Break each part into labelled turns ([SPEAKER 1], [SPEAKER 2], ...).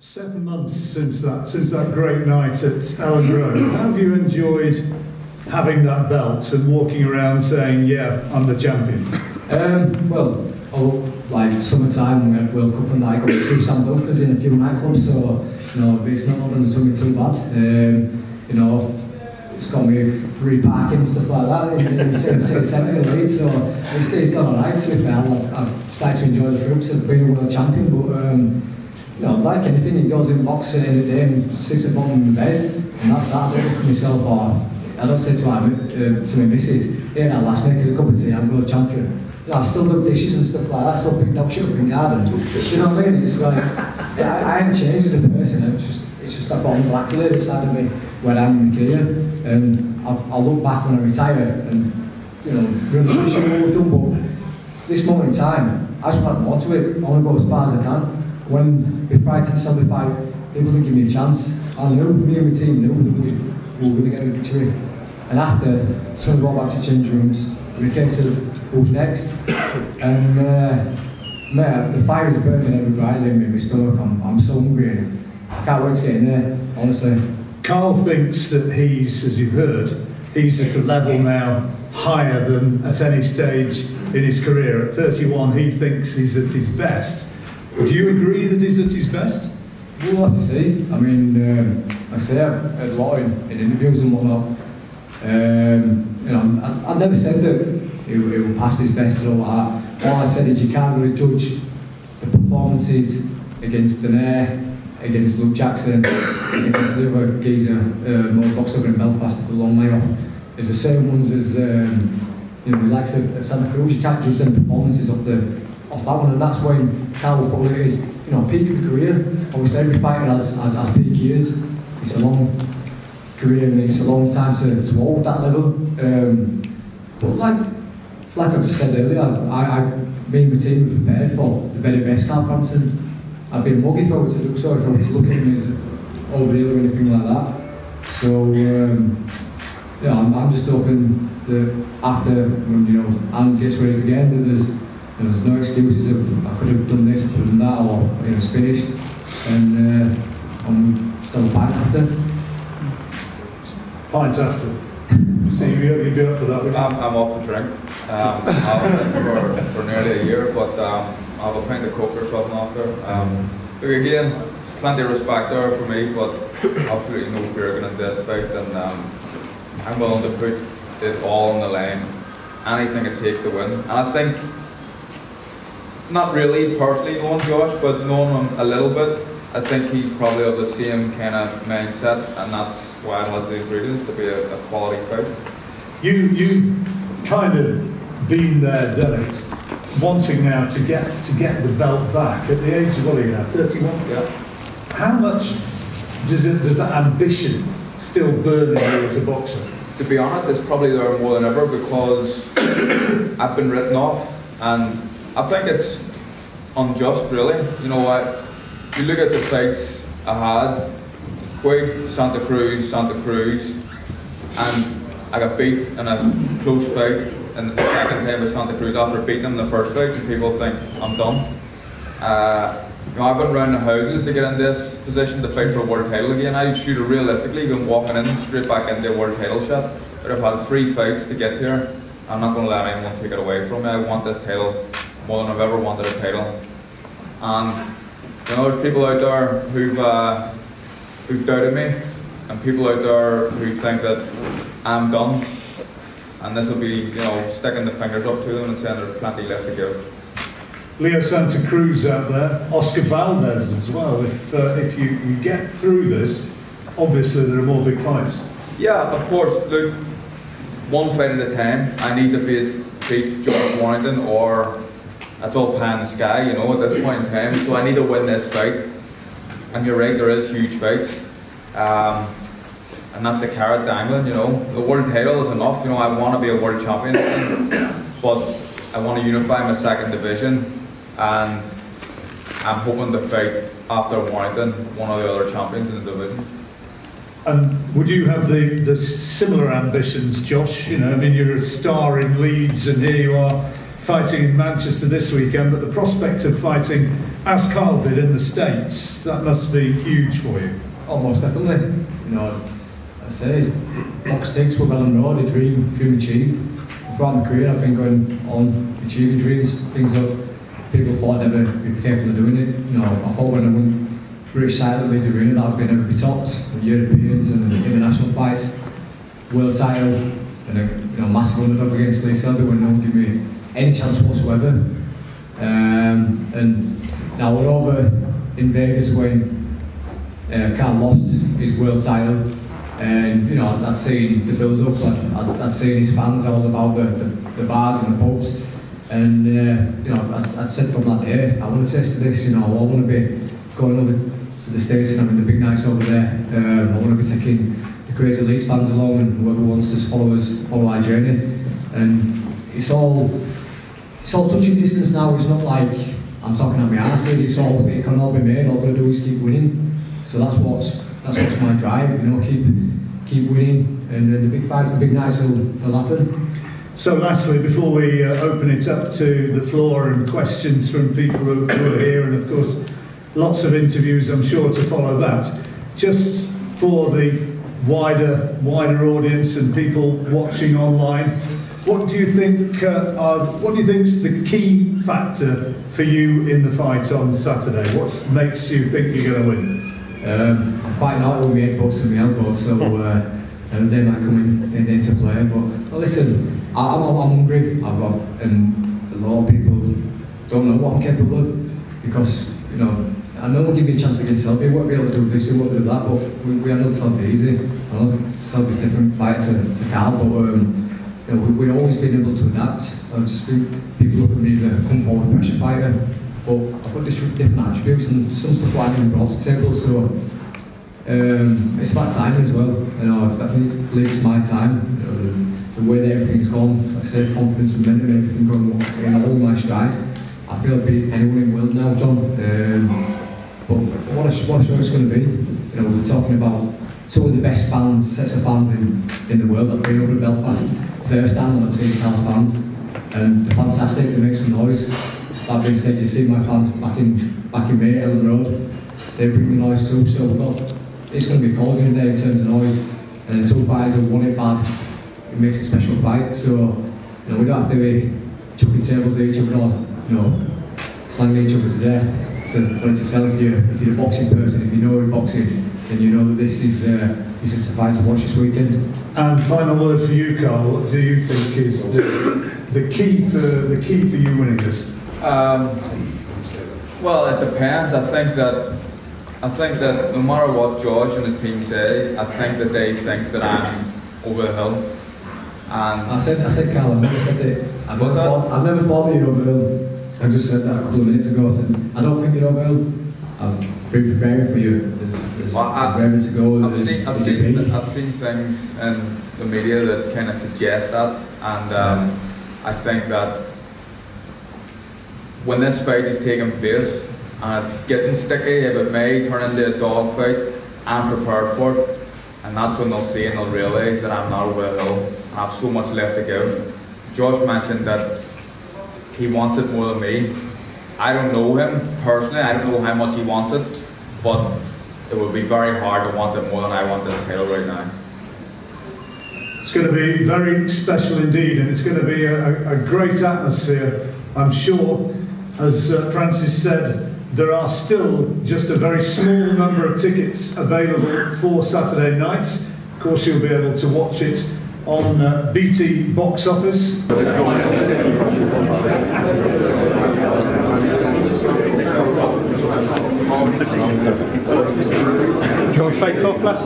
[SPEAKER 1] 7 months since that great night at Ellen Road. How have you enjoyed having that belt and walking around saying, yeah, I'm the champion?
[SPEAKER 2] Like summertime, we had World Cup and I got through St Wilfrid's in a few nightclubs, so it's not done something too bad. It's got me free parking and stuff like that in the city centre in Leeds, so it's gone alright. To be fair, I've started to enjoy the fruits of being a world champion, but like anything, it goes in box at the end of the day and sits at the bottom of my bed, and that's that. I don't look at myself, or I don't say to my missus, "Here now, last night, because a cup of tea, I'm world champion." I still do dishes and stuff like that. I still pick dog shit up in the garden. You know what I mean? It's like I haven't changed as a person. It's just that bottom black layer side of me when I'm in my career, and I'll look back when I retire and really appreciate what we've done. But this moment in time, I just want more to it. I want to go as far as I can. When we fight in Sunday fight, people didn't give me a chance. I knew, me and my team knew we were going to get a victory. And after, someone got back to change rooms, we came to who's next. And mate, the fire is burning every brightly in my stomach. I'm so hungry and I can't wait to get in there, honestly.
[SPEAKER 1] Carl thinks that he's, as you've heard, he's at a level now higher than at any stage in his career. At 31, he thinks he's at his best. Do you agree that he's at his best?
[SPEAKER 2] We'll have to see. I mean, I've heard a lot in interviews and whatnot. I never said that he will pass his best and all that. All I said is you can't really judge the performances against Danair, against Luke Jackson, against the other geezer, more boxed over in Belfast for a long layoff. It's the same ones as the likes of Santa Cruz. You can't judge them performances off that one, and that's when Carl will probably is peak of his career. Obviously, every fighter has peak years. It's a long career and it's a long time to hold that level. But like I've said earlier, me and my team were prepared for the very best Carl Frampton. I'd be muggy if I were to do so, if I were to look at him as over here or anything like that. So I'm just hoping that after when Anne gets raised again, that there's no excuses of I could have done this, I could have done that, or it's finished, and I'm still a pint after.
[SPEAKER 1] Pints after. So you'd be up for that?
[SPEAKER 3] I'm off for drink. I've been for nearly a year, but I'll have a pint of Coke or something after. Look, again, plenty of respect there for me, but absolutely no fear going into this fight, and I'm willing to put it all on the line, anything it takes to win. And I think, not really personally knowing Josh, but knowing him a little bit, I think he's probably of the same kind of mindset, and that's why it has the ingredients to be a quality fight.
[SPEAKER 1] You kind of been there, done it, wanting now to get the belt back at the age of, what are you now, 31?
[SPEAKER 3] Yeah.
[SPEAKER 1] How much does that ambition still burn in you as a boxer?
[SPEAKER 3] To be honest, it's probably there more than ever because I've been written off, and I think it's unjust, really. You know what? You look at the fights I had, Quig, Santa Cruz, and I got beat in a close fight in the second time with Santa Cruz after beating him in the first fight, and people think I'm done. I've been around the houses to get in this position to fight for a world title again. I should have realistically been walking in straight back into a world title shot, but I've had 3 fights to get here. I'm not going to let anyone take it away from me. I want this title more than I've ever wanted a title. And there's people out there who've doubted me, and people out there who think that I'm done, and this will be, sticking the fingers up to them and saying there's plenty left to give.
[SPEAKER 1] Leo Santa Cruz out there, Oscar Valdez as well. If you get through this, obviously there are more big fights.
[SPEAKER 3] Yeah, of course. Look, one fight at a time. I need to beat Josh Warrington, or that's all pie in the sky, at this point in time. So I need to win this fight. And you're right, there is huge fights. And that's the carrot dangling, The world title is enough, I want to be a world champion. But I want to unify my second division. And I'm hoping to fight after Warrington, one of the other champions in the division.
[SPEAKER 1] And would you have the similar ambitions, Josh? You're a star in Leeds, and here you are fighting in Manchester this weekend, but the prospect of fighting as Carl did in the States. That must be huge for you.
[SPEAKER 2] Almost definitely. You know, I say, box takes were well on road, a dream achieved. Throughout my career, I've been going on achieving dreams, things that people thought I'd never be capable of doing it. You know, I thought when I won British side of the Leeds Arena that I'd be never be topped. Europeans and international fights, world title, and a massive underdog against Lee Selby when no one gave me any chance whatsoever. And now we're over in Vegas when Carl lost his world title, and you know I'd seen the build-up, I'd seen his fans all about the bars and the pubs, and you know I'd said from that day I want to taste of this. You know, I want to be going over to the States and having the big nights over there. I want to be taking the crazy Leeds fans along and whoever wants to follow our journey. And it's all touching distance now. It's not like I'm talking at my arse. It can all be made. All I've got to do is keep winning. So that's what's my drive. You know, keep winning, and the big fights, the big nights will happen.
[SPEAKER 1] So lastly, before we open it up to the floor and questions from people who are here, and of course lots of interviews I'm sure to follow that, just for the wider audience and people watching online, what do you think is the key factor for you in the fight on Saturday? What makes you think you're going to win?
[SPEAKER 2] I'm fighting out with my headbutts and my elbows, so they might come into play. But listen, I'm hungry. and a lot of people don't know what I'm capable of, because you know I know we'll give me a chance against Selby. We won't be able to do this, we won't do that, but we know Selby easy. I know Selby's a different fight to Carl, but you know, we've always been able to adapt. I just think people look at me as a come forward pressure fighter, but I've got different attributes and some stuff I haven't brought to the table, so it's about timing as well. You know, I definitely believe it's my time. You know, the way that everything's gone, like I said, confidence, momentum, everything going in all my stride. I feel I'll beat anyone in the world now, John. But what a show it's going to be. You know, we're talking about two of the best sets of fans in the world. I've been over at Belfast first hand, I've seen Carl's fans, and they're fantastic. They make some noise. That being said, you see my fans back in May at Ellen Road. They bring the noise too. So it's going to be cold in there in terms of noise. And then two fighters have won it bad. It makes a special fight. So you know, we don't have to be chucking tables at each other or slanging each other to death. So for it to sell, if you're a boxing person, if you know in boxing, then you know that this is the fight to watch this weekend. And
[SPEAKER 1] final word for you, Carl. What do you think is the key for you winning this?
[SPEAKER 3] Well, it depends. I think that no matter what Josh and his team say, I think that they think that I'm over the hill. And
[SPEAKER 2] I said Carl, I never said that. I've never thought that you're over the hill. I just said that a couple of minutes ago. I said, I don't think you're over the hill. I've been preparing for you. There's ready to go.
[SPEAKER 3] I've seen things in the media that kind of suggest that, and I think that when this fight is taking place and it's getting sticky, if it may turn into a dog fight, I'm prepared for it, and that's when they'll see and they'll realise that I'm not over the hill. I have so much left to go. Josh mentioned that he wants it more than me. I don't know him personally, I don't know how much he wants it, but it would be very hard to want it more than I want this title right now.
[SPEAKER 1] It's going to be very special indeed, and it's going to be a great atmosphere, I'm sure. As Francis said, there are still just a very small number of tickets available for Saturday nights. Of course, you'll be able to watch it on BT Box Office.
[SPEAKER 4] Josh face off last.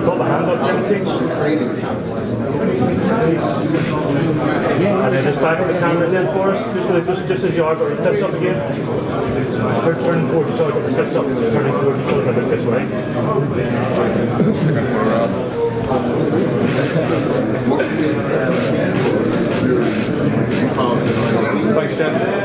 [SPEAKER 4] Put the hand up, and then just back the cameras in for us, just as you are, but fist up again. Turn towards each other, but fist up, just turning towards each other, but this way. Thanks, gents.